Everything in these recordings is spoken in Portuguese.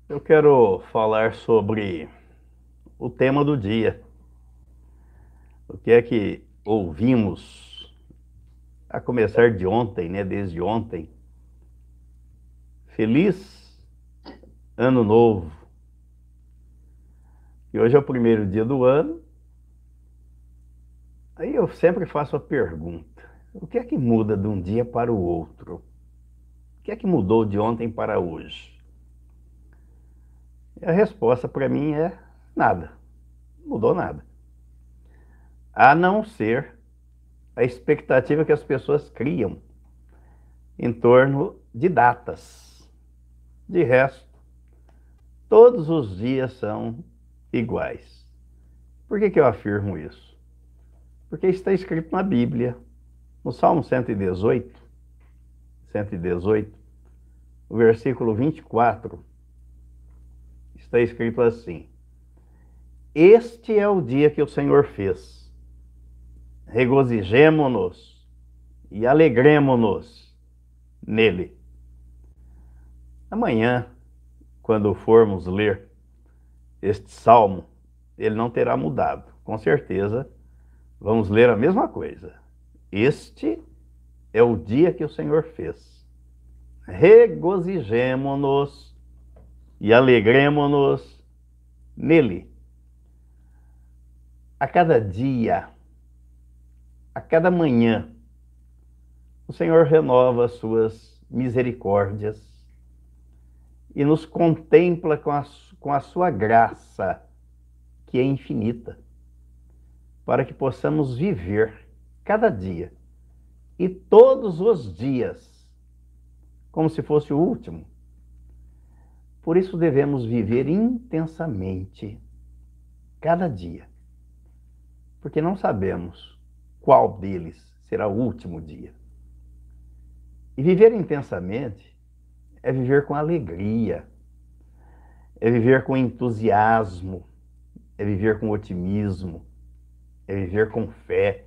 Eu quero falar sobre o tema do dia. O que é que ouvimos a começar de ontem, né? Desde ontem. Feliz Ano Novo. E hoje é o primeiro dia do ano. Aí eu sempre faço a pergunta: o que é que muda de um dia para o outro? O que é que mudou de ontem para hoje? E a resposta para mim é nada. Não mudou nada. A não ser a expectativa que as pessoas criam em torno de datas. De resto, todos os dias são iguais. Por que eu afirmo isso? Porque está escrito na Bíblia, no Salmo 118, o versículo 24, está escrito assim: Este é o dia que o Senhor fez. Regozijemo-nos e alegremo-nos nele. Amanhã, quando formos ler este salmo, ele não terá mudado. Com certeza, vamos ler a mesma coisa. Este é o dia que o Senhor fez. Regozijemo-nos e alegremo-nos nele. A cada dia, a cada manhã, o Senhor renova as suas misericórdias e nos contempla com a sua graça, que é infinita, para que possamos viver cada dia e todos os dias como se fosse o último. Por isso devemos viver intensamente cada dia, porque não sabemos qual deles será o último dia. E viver intensamente é viver com alegria, é viver com entusiasmo, é viver com otimismo, é viver com fé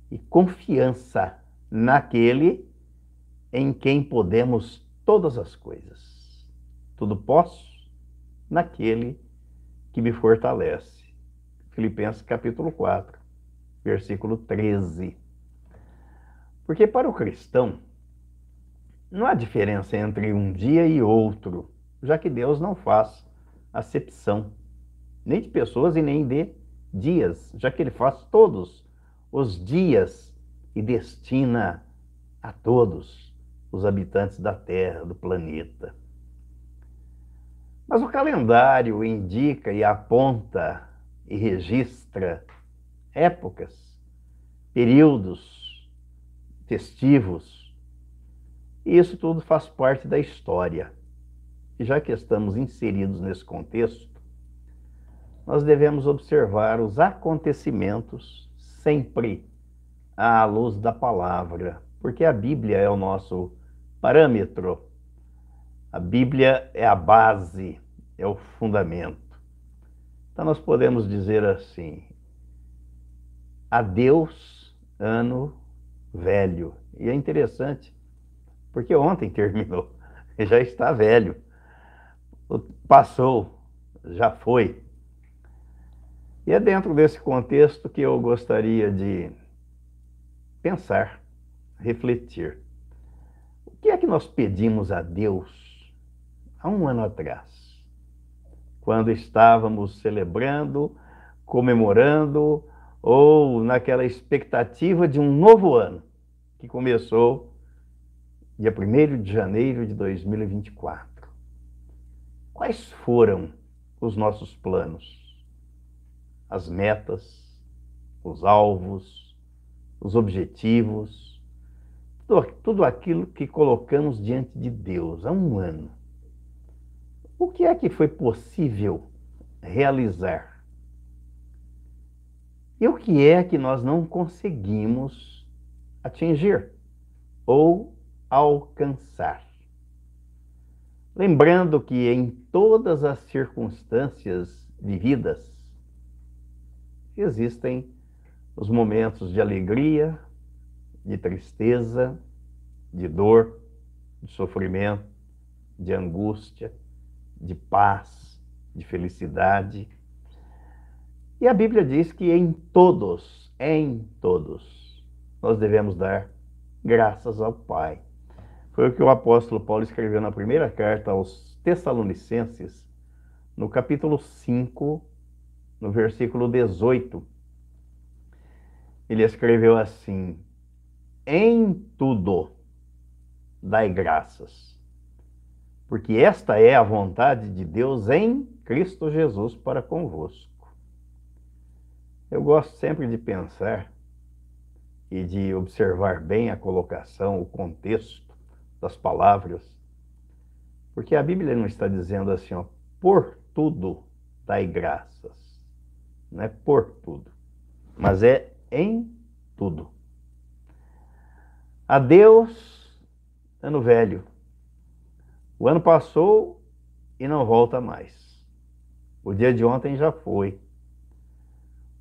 e confiança naquele em quem podemos todas as coisas. Tudo posso naquele que me fortalece. Filipenses capítulo 4, versículo 13. Porque para o cristão, não há diferença entre um dia e outro, já que Deus não faz acepção, nem de pessoas e nem de dias, já que Ele faz todos os dias e destina a todos os habitantes da Terra, do planeta. Mas o calendário indica e aponta e registra épocas, períodos festivos, e isso tudo faz parte da história. E já que estamos inseridos nesse contexto, nós devemos observar os acontecimentos sempre à luz da palavra, porque a Bíblia é o nosso parâmetro, a Bíblia é a base, é o fundamento. Então nós podemos dizer assim: adeus, ano velho. E é interessante, porque ontem terminou, já está velho, passou, já foi. E é dentro desse contexto que eu gostaria de pensar, refletir. O que é que nós pedimos a Deus há um ano atrás, quando estávamos celebrando, comemorando ou naquela expectativa de um novo ano que começou dia 1º de janeiro de 2024? Quais foram os nossos planos, as metas, os alvos, os objetivos, tudo aquilo que colocamos diante de Deus há um ano? O que é que foi possível realizar? E o que é que nós não conseguimos atingir ou alcançar? Lembrando que em todas as circunstâncias vividas existem os momentos de alegria, de tristeza, de dor, de sofrimento, de angústia, de paz, de felicidade. E a Bíblia diz que em todos, nós devemos dar graças ao Pai. Foi o que o apóstolo Paulo escreveu na primeira carta aos Tessalonicenses, no capítulo 5, no versículo 18. Ele escreveu assim: em tudo dai graças, porque esta é a vontade de Deus em Cristo Jesus para convosco. Eu gosto sempre de pensar e de observar bem a colocação, o contexto das palavras, porque a Bíblia não está dizendo assim, ó, por tudo dai graças. Não é por tudo, mas é em tudo. Adeus, ano velho. O ano passou e não volta mais. O dia de ontem já foi.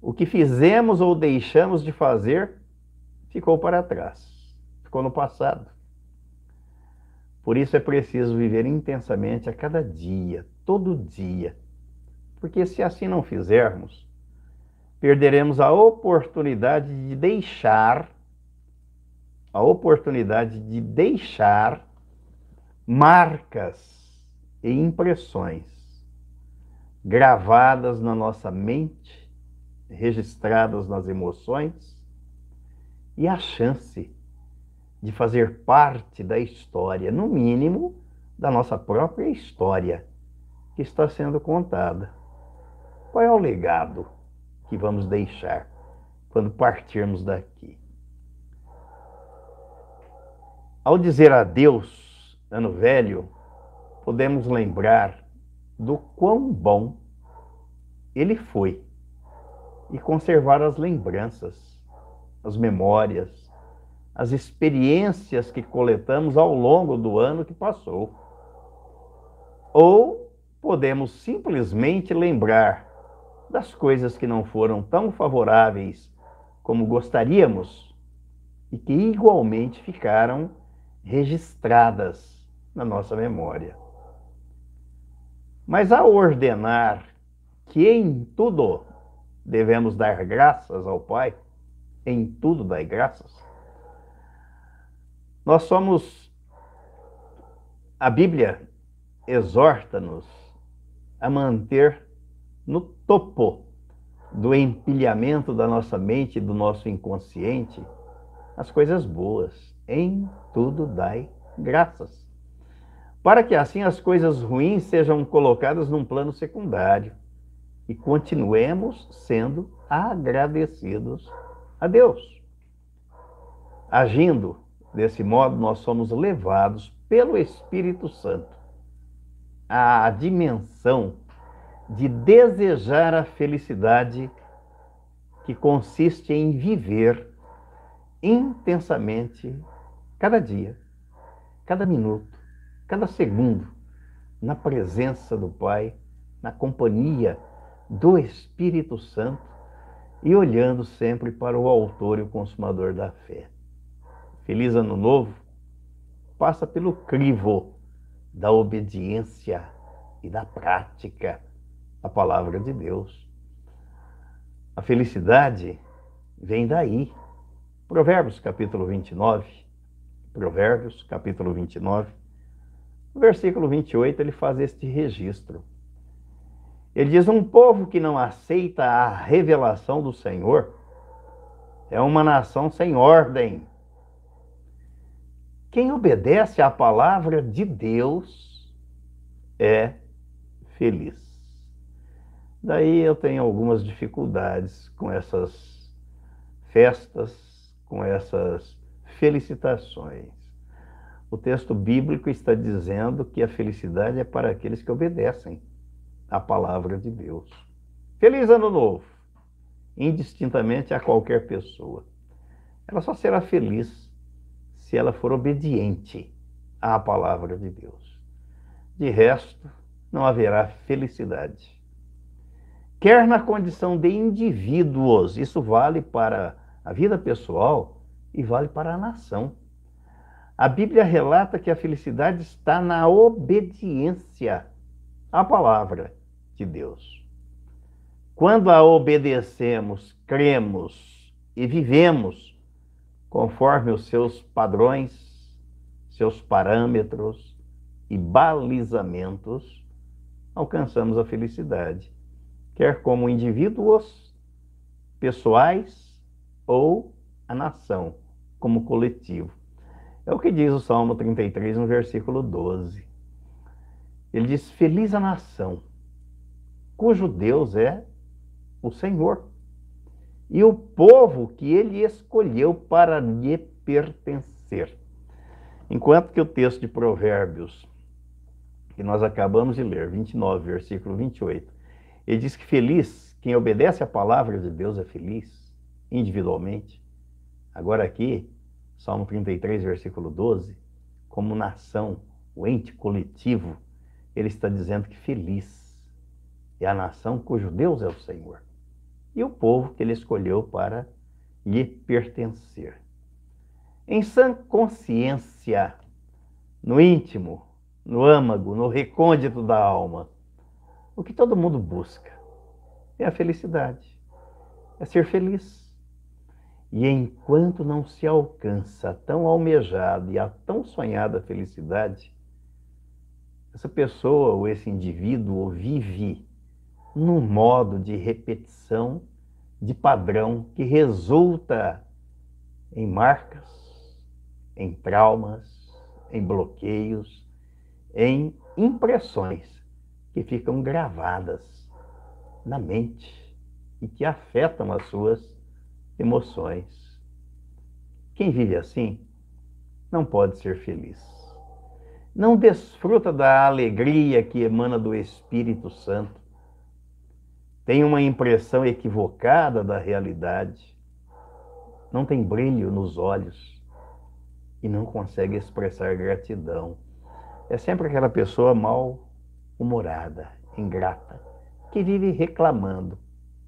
O que fizemos ou deixamos de fazer ficou para trás, ficou no passado. Por isso é preciso viver intensamente a cada dia, todo dia, porque se assim não fizermos, perderemos a oportunidade de deixar marcas e impressões gravadas na nossa mente, registradas nas emoções, e a chance de fazer parte da história, no mínimo, da nossa própria história, que está sendo contada. Qual é o legado que vamos deixar quando partirmos daqui? Ao dizer adeus, ano velho, podemos lembrar do quão bom ele foi e conservar as lembranças, as memórias, as experiências que coletamos ao longo do ano que passou. Ou podemos simplesmente lembrar das coisas que não foram tão favoráveis como gostaríamos e que igualmente ficaram registradas na nossa memória. Mas ao ordenar que em tudo devemos dar graças ao Pai, em tudo dai graças, a Bíblia exorta-nos a manter no topo do empilhamento da nossa mente e do nosso inconsciente as coisas boas. Em tudo dai graças. Para que assim as coisas ruins sejam colocadas num plano secundário e continuemos sendo agradecidos a Deus. Agindo desse modo, nós somos levados pelo Espírito Santo à dimensão de desejar a felicidade que consiste em viver intensamente cada dia, cada minuto, cada segundo, na presença do Pai, na companhia do Espírito Santo e olhando sempre para o Autor e o Consumador da fé. Feliz Ano Novo passa pelo crivo da obediência e da prática à palavra de Deus. A felicidade vem daí. Provérbios capítulo 29, no versículo 28, ele faz este registro. Ele diz: um povo que não aceita a revelação do Senhor é uma nação sem ordem. Quem obedece à palavra de Deus é feliz. Daí eu tenho algumas dificuldades com essas festas, com essas felicitações. O texto bíblico está dizendo que a felicidade é para aqueles que obedecem à palavra de Deus. Feliz Ano Novo, indistintamente a qualquer pessoa. Ela só será feliz se ela for obediente à palavra de Deus. De resto, não haverá felicidade. Quer na condição de indivíduos, isso vale para a vida pessoal e vale para a nação. A Bíblia relata que a felicidade está na obediência a palavra de Deus. Quando a obedecemos, cremos e vivemos conforme os seus padrões, seus parâmetros e balizamentos, alcançamos a felicidade, quer como indivíduos pessoais ou a nação, como coletivo. É o que diz o Salmo 33, no versículo 12. Ele diz: feliz a nação, cujo Deus é o Senhor, e o povo que ele escolheu para lhe pertencer. Enquanto que o texto de Provérbios, que nós acabamos de ler, 29, versículo 28, ele diz que feliz, quem obedece à palavra de Deus é feliz, individualmente. Agora aqui, Salmo 33, versículo 12, como nação, o ente coletivo, ele está dizendo que feliz é a nação cujo Deus é o Senhor, e o povo que ele escolheu para lhe pertencer. Em sã consciência, no íntimo, no âmago, no recôndito da alma, o que todo mundo busca é a felicidade, é ser feliz. E enquanto não se alcança a tão almejada e a tão sonhada felicidade, essa pessoa ou esse indivíduo vive num modo de repetição de padrão que resulta em marcas, em traumas, em bloqueios, em impressões que ficam gravadas na mente e que afetam as suas emoções. Quem vive assim não pode ser feliz. Não desfruta da alegria que emana do Espírito Santo. Tem uma impressão equivocada da realidade. Não tem brilho nos olhos e não consegue expressar gratidão. É sempre aquela pessoa mal-humorada, ingrata, que vive reclamando,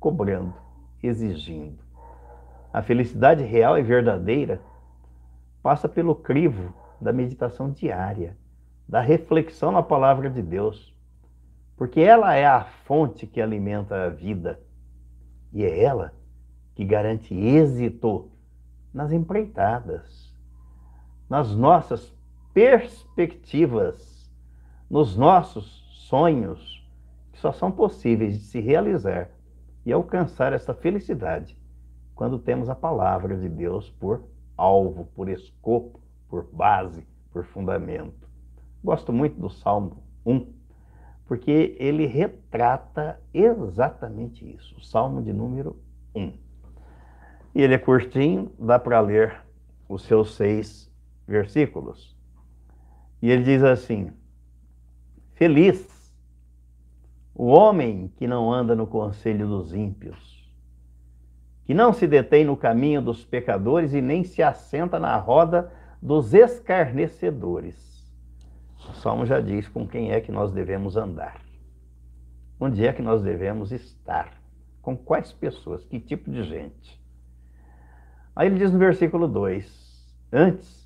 cobrando, exigindo. A felicidade real e verdadeira passa pelo crivo da meditação diária, da reflexão na palavra de Deus, porque ela é a fonte que alimenta a vida e é ela que garante êxito nas empreitadas, nas nossas perspectivas, nos nossos sonhos, que só são possíveis de se realizar e alcançar essa felicidade quando temos a palavra de Deus por alvo, por escopo, por base, por fundamento. Gosto muito do Salmo 1, porque ele retrata exatamente isso, o Salmo de número 1. E ele é curtinho, dá para ler os seus 6 versículos. E ele diz assim: feliz o homem que não anda no conselho dos ímpios, que não se detém no caminho dos pecadores e nem se assenta na roda dos escarnecedores. O Salmo já diz com quem é que nós devemos andar, onde é que nós devemos estar, com quais pessoas, que tipo de gente. Aí ele diz no versículo 2, antes,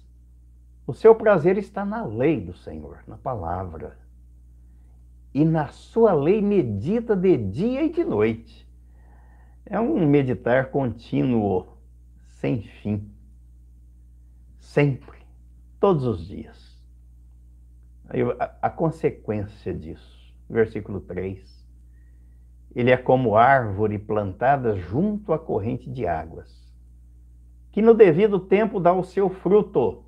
o seu prazer está na lei do Senhor, na palavra, e na sua lei medita de dia e de noite. É um meditar contínuo, sem fim, sempre, todos os dias. Aí, a consequência disso, versículo 3, ele é como árvore plantada junto à corrente de águas, que no devido tempo dá o seu fruto,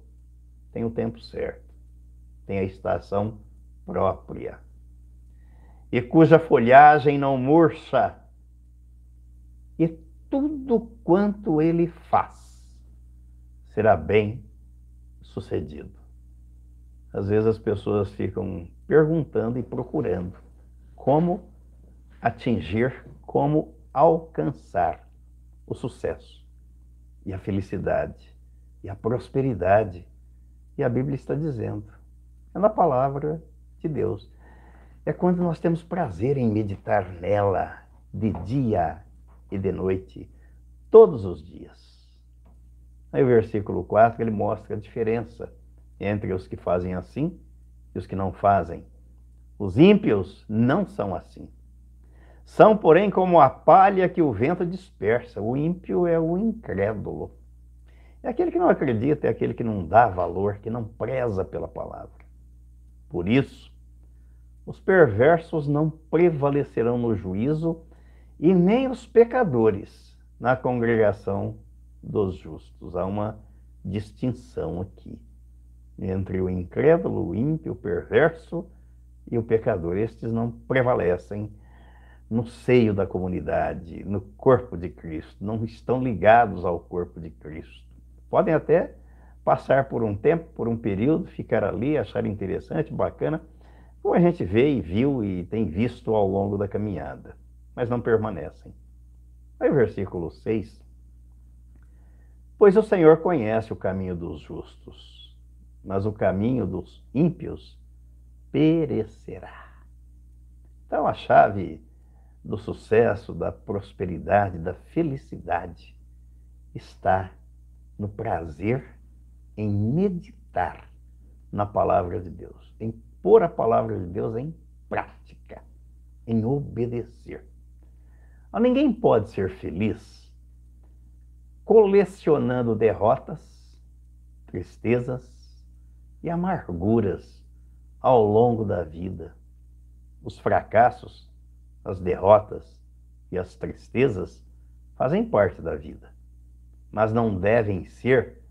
tem o tempo certo, tem a estação própria, e cuja folhagem não murcha, e tudo quanto ele faz será bem sucedido. Às vezes as pessoas ficam perguntando e procurando como atingir, como alcançar o sucesso e a felicidade e a prosperidade. E a Bíblia está dizendo, é na palavra de Deus. É quando nós temos prazer em meditar nela de dia e de noite, todos os dias. Aí o versículo 4, ele mostra a diferença entre os que fazem assim e os que não fazem. Os ímpios não são assim. São, porém, como a palha que o vento dispersa. O ímpio é o incrédulo. É aquele que não acredita, é aquele que não dá valor, que não preza pela palavra. Por isso, os perversos não prevalecerão no juízo e nem os pecadores na congregação dos justos. Há uma distinção aqui entre o incrédulo, o ímpio, o perverso e o pecador. Estes não prevalecem no seio da comunidade, no corpo de Cristo, não estão ligados ao corpo de Cristo. Podem até passar por um tempo, por um período, ficar ali, achar interessante, bacana, como a gente vê e viu e tem visto ao longo da caminhada, mas não permanecem. Aí o versículo 6. Pois o Senhor conhece o caminho dos justos, mas o caminho dos ímpios perecerá. Então a chave do sucesso, da prosperidade, da felicidade está no prazer em meditar na palavra de Deus, em pôr a palavra de Deus em prática, em obedecer. Ninguém pode ser feliz colecionando derrotas, tristezas e amarguras ao longo da vida. Os fracassos, as derrotas e as tristezas fazem parte da vida, mas não devem ser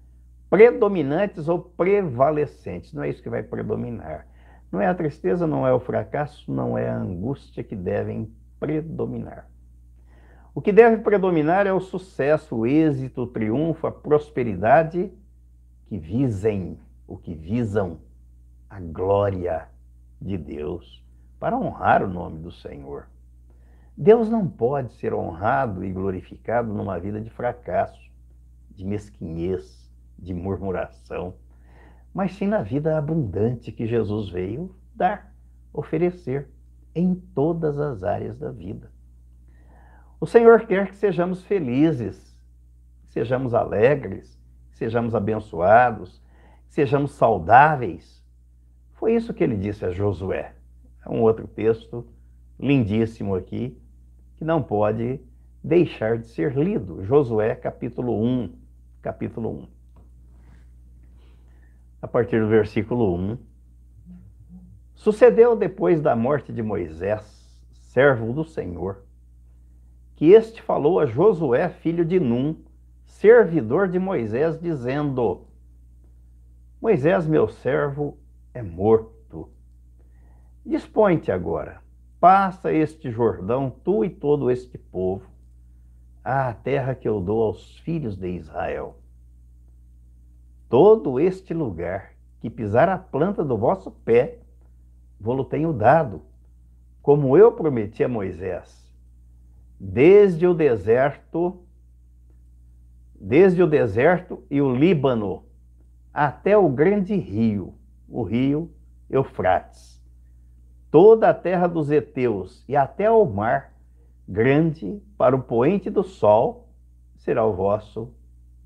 predominantes ou prevalecentes. Não é isso que vai predominar. Não é a tristeza, não é o fracasso, não é a angústia que devem predominar. O que deve predominar é o sucesso, o êxito, o triunfo, a prosperidade que visam a glória de Deus, para honrar o nome do Senhor. Deus não pode ser honrado e glorificado numa vida de fracasso, de mesquinhez, de murmuração, mas sim na vida abundante que Jesus veio dar, oferecer em todas as áreas da vida. O Senhor quer que sejamos felizes, que sejamos alegres, que sejamos abençoados, que sejamos saudáveis. Foi isso que ele disse a Josué. É um outro texto lindíssimo aqui, que não pode deixar de ser lido. Josué, capítulo 1. A partir do versículo 1. Sucedeu depois da morte de Moisés, servo do Senhor, que este falou a Josué, filho de Num, servidor de Moisés, dizendo: Moisés, meu servo, é morto. Dispõe-te agora, passa este Jordão, tu e todo este povo, à terra que eu dou aos filhos de Israel. Todo este lugar que pisar a planta do vosso pé, vou-lo tenho dado, como eu prometi a Moisés, desde o deserto e o Líbano, até o grande rio, o rio Eufrates, toda a terra dos heteus e até o mar grande, para o poente do sol, será o vosso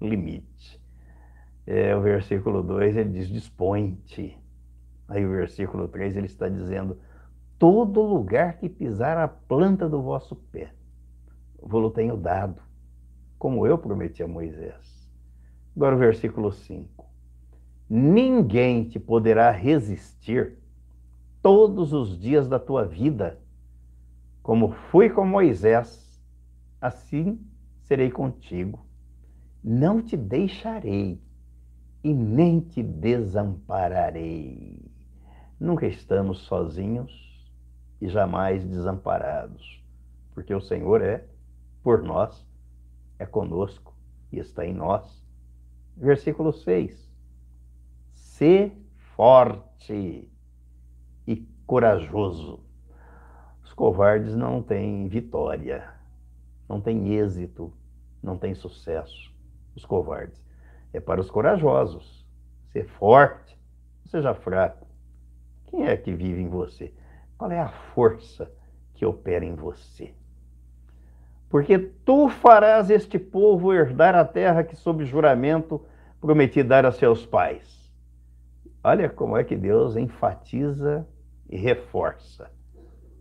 limite. O versículo 2, ele diz, dispõe-te. Aí o versículo 3, ele está dizendo, todo lugar que pisar a planta do vosso pé, vou-lo tenho dado, como eu prometi a Moisés. Agora o versículo 5. Ninguém te poderá resistir todos os dias da tua vida. Como fui com Moisés, assim serei contigo. Não te deixarei e nem te desampararei. Nunca estamos sozinhos e jamais desamparados, porque o Senhor é por nós, é conosco e está em nós. Versículo 6. Sê forte e corajoso. Os covardes não têm vitória, não têm êxito, não têm sucesso. Os covardes. É para os corajosos. Ser forte, não seja fraco. Quem é que vive em você? Qual é a força que opera em você? Porque tu farás este povo herdar a terra que sob juramento prometi dar a seus pais. Olha como é que Deus enfatiza e reforça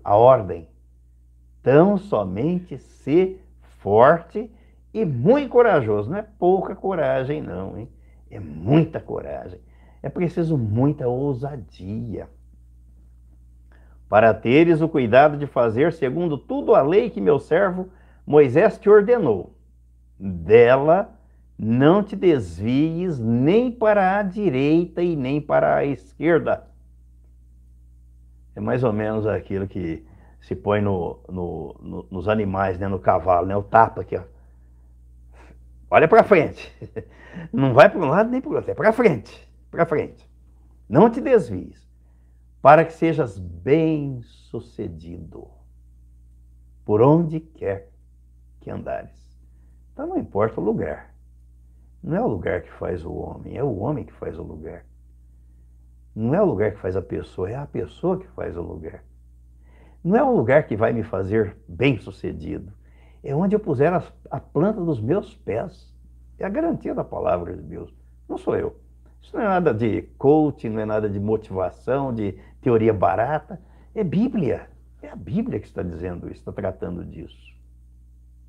a ordem. Tão somente ser forte e muito corajoso. Não é pouca coragem, não, hein? É muita coragem. É preciso muita ousadia para teres o cuidado de fazer segundo tudo a lei que meu servo Moisés te ordenou. Dela não te desvies nem para a direita e nem para a esquerda. É mais ou menos aquilo que se põe nos animais, né? No cavalo, né? O tapa aqui, ó. Olha para frente. Não vai para um lado nem para o outro, é para frente, para frente. Não te desvies, para que sejas bem-sucedido por onde quer que andares. Então não importa o lugar. Não é o lugar que faz o homem, é o homem que faz o lugar. Não é o lugar que faz a pessoa, é a pessoa que faz o lugar. Não é o lugar que vai me fazer bem-sucedido, é onde eu puser a planta dos meus pés. É a garantia da palavra de Deus. Não sou eu. Isso não é nada de coaching, não é nada de motivação, de teoria barata. É Bíblia. É a Bíblia que está dizendo isso, está tratando disso.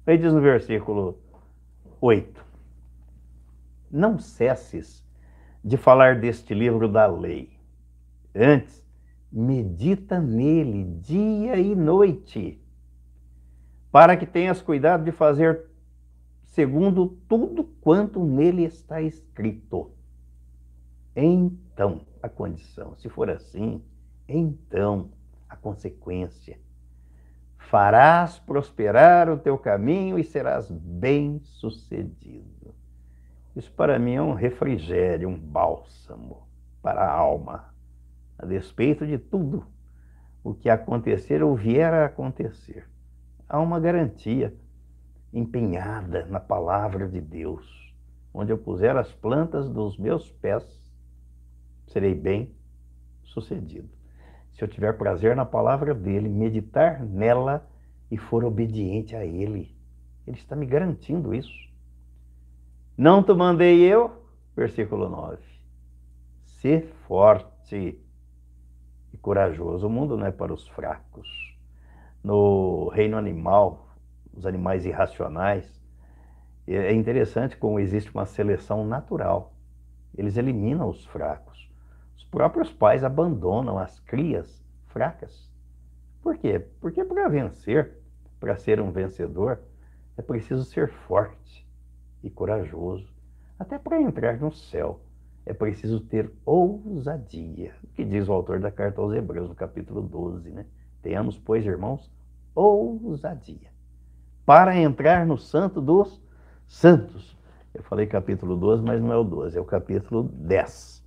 Aí diz no versículo 8: Não cesses de falar deste livro da lei. Antes, medita nele dia e noite, para que tenhas cuidado de fazer segundo tudo quanto nele está escrito. Então, a condição, se for assim, então a consequência. Farás prosperar o teu caminho e serás bem-sucedido. Isso para mim é um refrigério, um bálsamo para a alma, a despeito de tudo o que acontecer ou vier a acontecer. Há uma garantia empenhada na palavra de Deus. Onde eu puser as plantas dos meus pés, serei bem-sucedido. Se eu tiver prazer na palavra dele, meditar nela e for obediente a ele. Ele está me garantindo isso. Não te mandei eu, versículo 9, ser forte e corajoso. O mundo não é para os fracos. No reino animal, os animais irracionais, é interessante como existe uma seleção natural. Eles eliminam os fracos. Os próprios pais abandonam as crias fracas. Por quê? Porque para vencer, para ser um vencedor, é preciso ser forte e corajoso. Até para entrar no céu, é preciso ter ousadia. O que diz o autor da carta aos Hebreus, no capítulo 12, né? Tenhamos, pois, irmãos, ousadia para entrar no Santo dos Santos. Eu falei capítulo 12, mas não é o 12, é o capítulo 10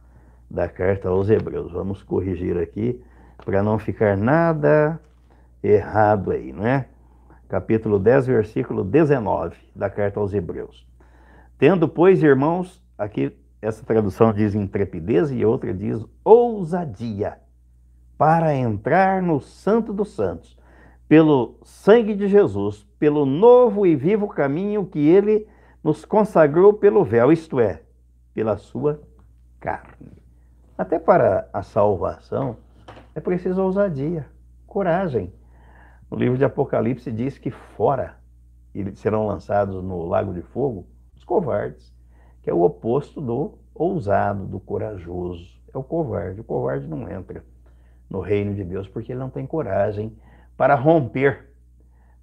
da carta aos Hebreus. Vamos corrigir aqui para não ficar nada errado aí, não é? Capítulo 10, versículo 19 da carta aos Hebreus. Tendo, pois, irmãos, aqui essa tradução diz intrepidez e outra diz ousadia, para entrar no Santo dos Santos, pelo sangue de Jesus, pelo novo e vivo caminho que ele nos consagrou pelo véu, isto é, pela sua carne. Até para a salvação é preciso ousadia, coragem. No livro de Apocalipse diz que fora serão lançados no lago de fogo os covardes, que é o oposto do ousado, do corajoso. É o covarde. O covarde não entra no reino de Deus porque ele não tem coragem para romper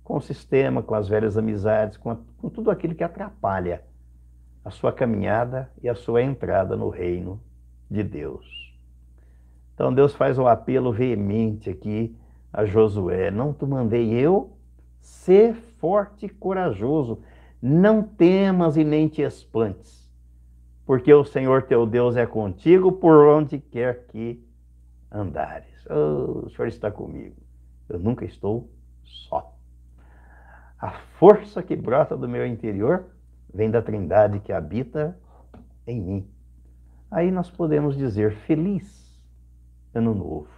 com o sistema, com as velhas amizades, com tudo aquilo que atrapalha a sua caminhada e a sua entrada no reino de Deus. Então Deus faz um apelo veemente aqui a Josué: não te mandei eu? Ser forte e corajoso, não temas e nem te espantes, porque o Senhor teu Deus é contigo por onde quer que andares. Oh, o Senhor está comigo, eu nunca estou só. A força que brota do meu interior vem da Trindade que habita em mim. Aí nós podemos dizer feliz Ano Novo.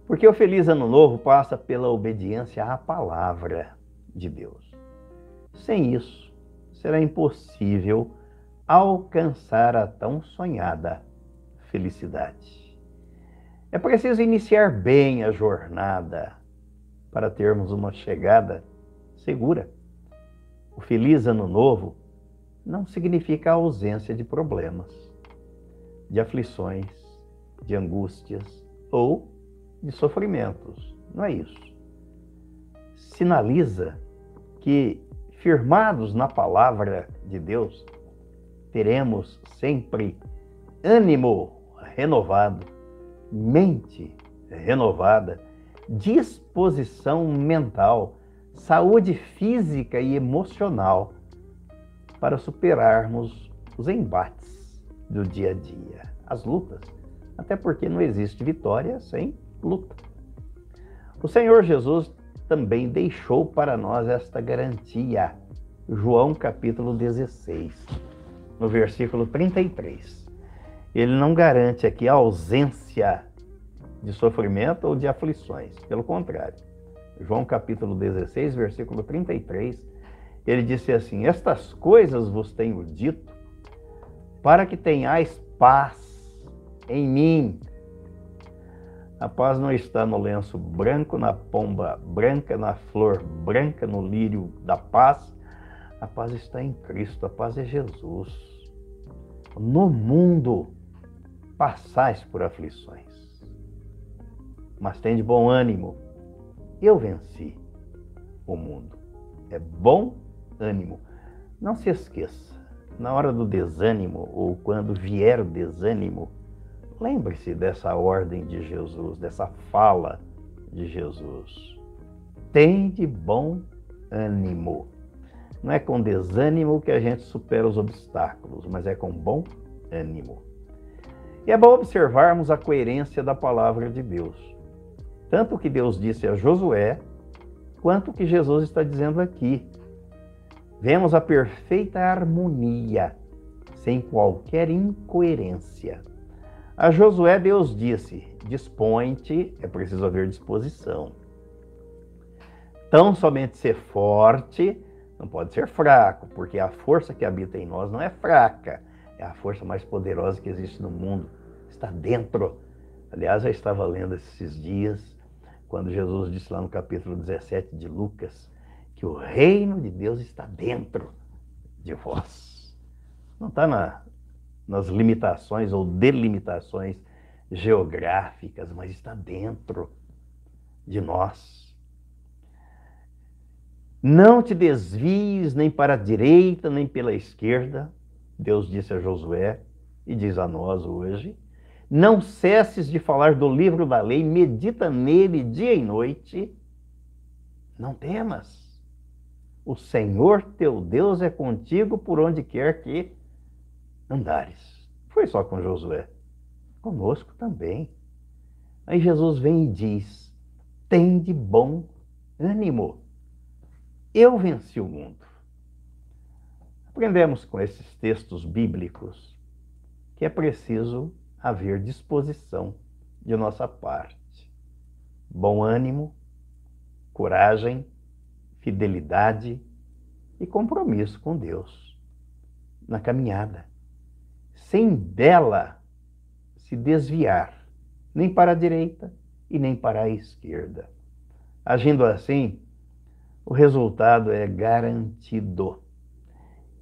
Porque o feliz Ano Novo passa pela obediência à palavra de Deus. Sem isso, será impossível alcançar a tão sonhada felicidade. É preciso iniciar bem a jornada para termos uma chegada segura. O feliz ano novo não significa a ausência de problemas, de aflições, de angústias ou de sofrimentos. Não é isso. Sinaliza que, firmados na palavra de Deus, teremos sempre ânimo renovado, mente renovada, disposição mental, saúde física e emocional para superarmos os embates do dia a dia, as lutas, até porque não existe vitória sem luta. O Senhor Jesus também deixou para nós esta garantia. João capítulo 16, no versículo 33. Ele não garante aqui a ausência de sofrimento ou de aflições. Pelo contrário. João capítulo 16, versículo 33, ele disse assim: estas coisas vos tenho dito, para que tenhais paz em mim. A paz não está no lenço branco, na pomba branca, na flor branca, no lírio da paz. A paz está em Cristo, a paz é Jesus. No mundo passais por aflições, mas tende bom ânimo. Eu venci o mundo. É bom ânimo. Não se esqueça, na hora do desânimo ou quando vier o desânimo, lembre-se dessa ordem de Jesus, dessa fala de Jesus. Tende bom ânimo. Não é com desânimo que a gente supera os obstáculos, mas é com bom ânimo. E é bom observarmos a coerência da palavra de Deus. Tanto o que Deus disse a Josué, quanto o que Jesus está dizendo aqui. Vemos a perfeita harmonia, sem qualquer incoerência. A Josué, Deus disse: dispõe-te, é preciso haver disposição. Tão somente ser forte, não pode ser fraco, porque a força que habita em nós não é fraca, é a força mais poderosa que existe no mundo, está dentro. Aliás, eu estava lendo esses dias, quando Jesus disse lá no capítulo 17 de Lucas, que o reino de Deus está dentro de vós. Não está nas limitações ou delimitações geográficas, mas está dentro de nós. Não te desvies nem para a direita, nem pela esquerda, Deus disse a Josué e diz a nós hoje. Não cesses de falar do livro da lei, medita nele dia e noite. Não temas. O Senhor teu Deus é contigo por onde quer que andares. Foi só com Josué. Conosco também. Aí Jesus vem e diz: tende bom ânimo. Eu venci o mundo. Aprendemos com esses textos bíblicos que é preciso haver disposição de nossa parte. Bom ânimo, coragem, fidelidade e compromisso com Deus na caminhada, sem dela se desviar, nem para a direita e nem para a esquerda. Agindo assim, o resultado é garantido.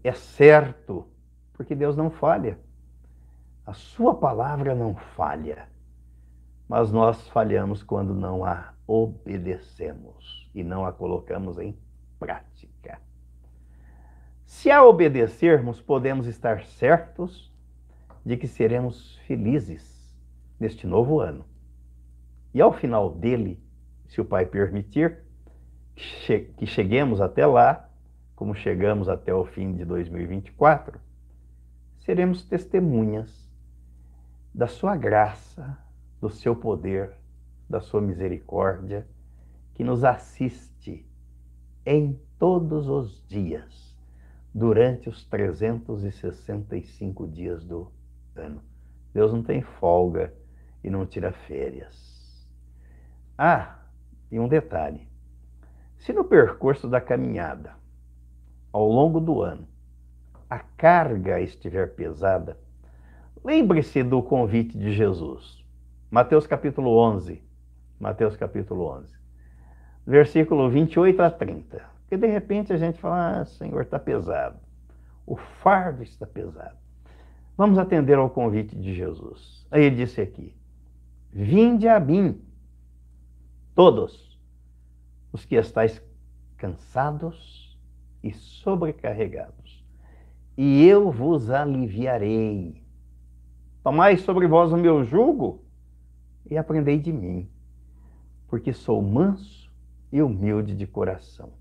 É certo, porque Deus não falha. A sua palavra não falha. Mas nós falhamos quando não a obedecemos e não a colocamos em prática. Se a obedecermos, podemos estar certos de que seremos felizes neste novo ano. E ao final dele, se o Pai permitir, que cheguemos até lá, como chegamos até o fim de 2024, seremos testemunhas da sua graça, do seu poder, da sua misericórdia, que nos assiste em todos os dias, durante os 365 dias do ano. Deus não tem folga e não tira férias. Ah, e um detalhe. Se no percurso da caminhada, ao longo do ano, a carga estiver pesada, lembre-se do convite de Jesus. Mateus capítulo 11. Mateus capítulo 11. Versículo 28 a 30. Porque de repente a gente fala, Senhor, está pesado. O fardo está pesado. Vamos atender ao convite de Jesus. Aí ele disse aqui, vinde a mim, todos os que estáis cansados e sobrecarregados, e eu vos aliviarei. Tomai sobre vós o meu jugo e aprendei de mim, porque sou manso e humilde de coração.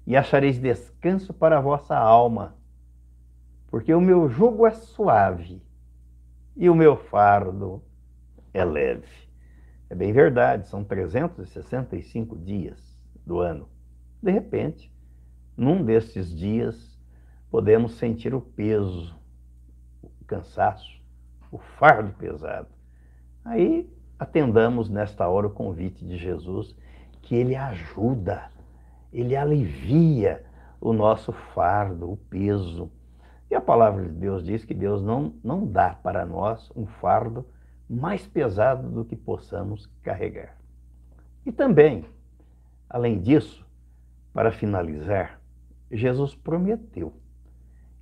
E achareis descanso para a vossa alma, porque o meu jugo é suave e o meu fardo é leve. É bem verdade, são 365 dias do ano. De repente, num desses dias, podemos sentir o peso, o cansaço, o fardo pesado. Aí, atendamos nesta hora o convite de Jesus, que Ele ajuda, Ele alivia o nosso fardo, o peso. E a palavra de Deus diz que Deus não dá para nós um fardo mais pesado do que possamos carregar. E também, além disso, para finalizar, Jesus prometeu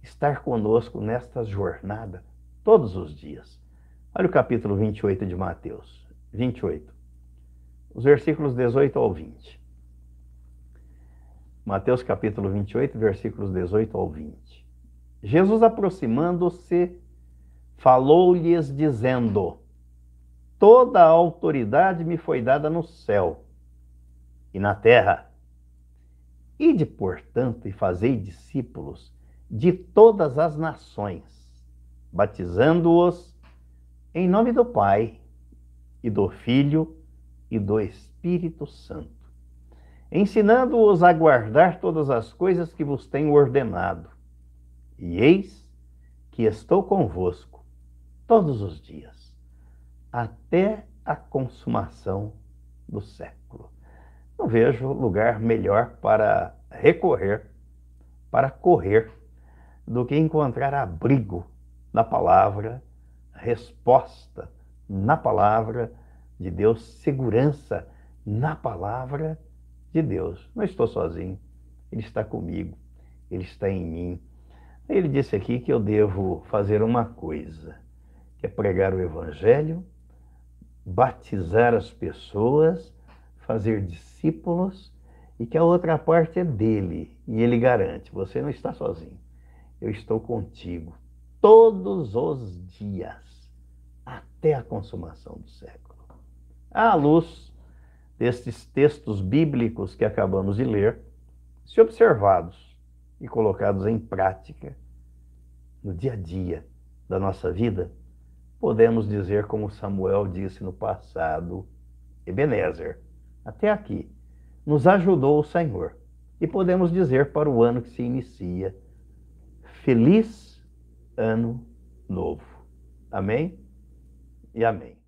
estar conosco nesta jornada todos os dias. Olha o capítulo 28 de Mateus. 28. Os versículos 18 ao 20. Mateus capítulo 28, versículos 18 ao 20. Jesus, aproximando-se, falou-lhes dizendo, toda a autoridade me foi dada no céu e na terra. Ide, portanto, e fazei discípulos de todas as nações, batizando-os em nome do Pai, e do Filho, e do Espírito Santo, ensinando-os a guardar todas as coisas que vos tenho ordenado. E eis que estou convosco todos os dias, até a consumação do século. Não vejo lugar melhor para recorrer, para correr, do que encontrar abrigo na palavra, resposta na palavra de Deus, segurança na palavra de Deus. Não estou sozinho, Ele está comigo, Ele está em mim. Ele disse aqui que eu devo fazer uma coisa, que é pregar o Evangelho, batizar as pessoas, fazer discípulos, e que a outra parte é dele. E ele garante, você não está sozinho, eu estou contigo todos os dias, até a consumação do século. À luz destes textos bíblicos que acabamos de ler, se observados e colocados em prática no dia a dia da nossa vida, podemos dizer como Samuel disse no passado, Ebenezer, até aqui nos ajudou o Senhor. E podemos dizer para o ano que se inicia, feliz ano novo. Amém e amém.